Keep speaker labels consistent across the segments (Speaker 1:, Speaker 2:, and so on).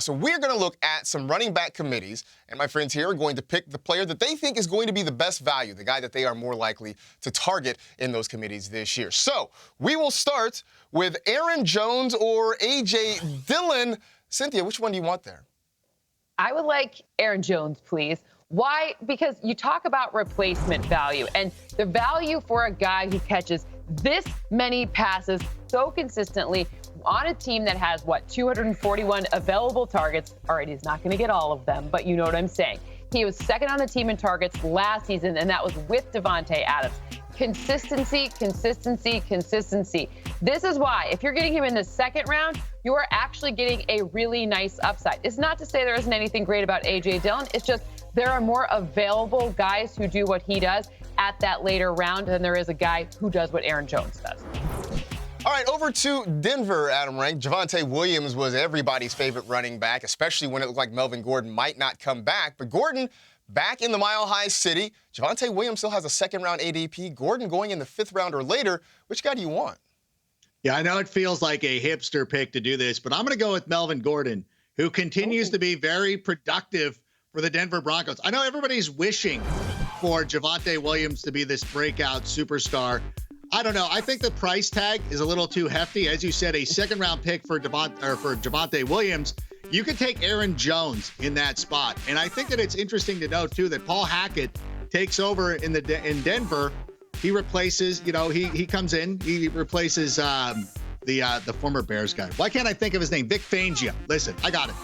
Speaker 1: So we're going to look at some running back committees, and my friends here are going to pick the player that they think is going to be the best value, the guy that they are more likely to target in those committees this year. So we will start with Aaron Jones or A.J. Dillon. Cynthia, which one do you want there?
Speaker 2: I would like Aaron Jones, please. Why? Because you talk about replacement value, and the value for a guy who catches this many passes so consistently on a team that has, 241 available targets. All right, he's not going to get all of them, but you know what I'm saying. He was second on the team in targets last season, and that was with Davante Adams. Consistency, consistency, consistency. This is why, if you're getting him in the second round, you are actually getting a really nice upside. It's not to say there isn't anything great about A.J. Dillon. It's just there are more available guys who do what he does at that later round than there is a guy who does what Aaron Jones does.
Speaker 1: All right, over to Denver, Adam Rank. Javonte Williams was everybody's favorite running back, especially when it looked like Melvin Gordon might not come back. But Gordon back in the Mile High City. Javonte Williams still has a second-round ADP. Gordon going in the fifth round or later. Which guy do you want?
Speaker 3: Yeah, I know it feels like a hipster pick to do this, but I'm going to go with Melvin Gordon, who continues to be very productive for the Denver Broncos. I know everybody's wishing for Javonte Williams to be this breakout superstar. I don't know. I think the price tag is a little too hefty. As you said, a second-round pick for Javonte Williams. You could take Aaron Jones in that spot. And I think that it's interesting to note, too, that Paul Hackett takes over in Denver. He replaces, he comes in. He replaces the former Bears guy. Why can't I think of his name? Vic Fangio. Listen, I got it.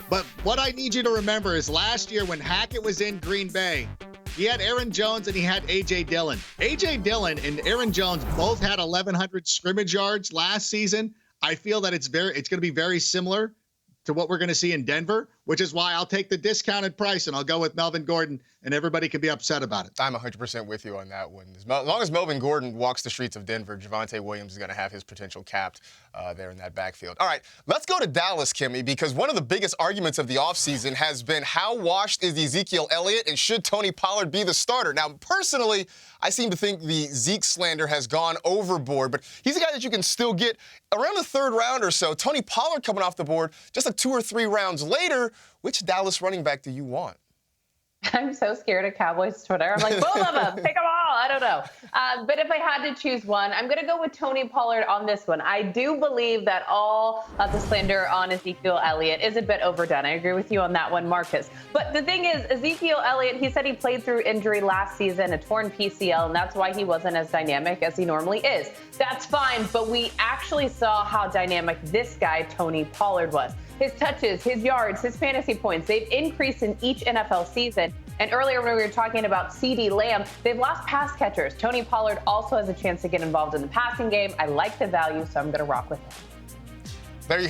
Speaker 3: But what I need you to remember is last year when Hackett was in Green Bay, he had Aaron Jones and he had A.J. Dillon. A.J. Dillon and Aaron Jones both had 1,100 scrimmage yards last season. I feel that it's going to be very similar to what we're going to see in Denver, which is why I'll take the discounted price and I'll go with Melvin Gordon, and everybody can be upset about it.
Speaker 1: I'm 100% with you on that one. As long as Melvin Gordon walks the streets of Denver, Javonte Williams is going to have his potential capped there in that backfield. All right, let's go to Dallas, Kimmy, because one of the biggest arguments of the offseason has been how washed is Ezekiel Elliott and should Tony Pollard be the starter? Now, personally, I seem to think the Zeke slander has gone overboard, but he's a guy that you can still get around the third round or so. Tony Pollard coming off the board just 2 or 3 rounds later. Which Dallas running back do you want?
Speaker 4: I'm so scared of Cowboys Twitter. I'm like, both of them, pick them all. I don't know. But if I had to choose one, I'm going to go with Tony Pollard on this one. I do believe that all of the slander on Ezekiel Elliott is a bit overdone. I agree with you on that one, Marcus. But the thing is, Ezekiel Elliott, he said he played through injury last season, a torn PCL, and that's why he wasn't as dynamic as he normally is. That's fine, but we actually saw how dynamic this guy, Tony Pollard, was. His touches, his yards, his fantasy points, they've increased in each NFL season. And earlier when we were talking about CeeDee Lamb, they've lost pass catchers. Tony Pollard also has a chance to get involved in the passing game. I like the value, so I'm going to rock with him.
Speaker 1: There you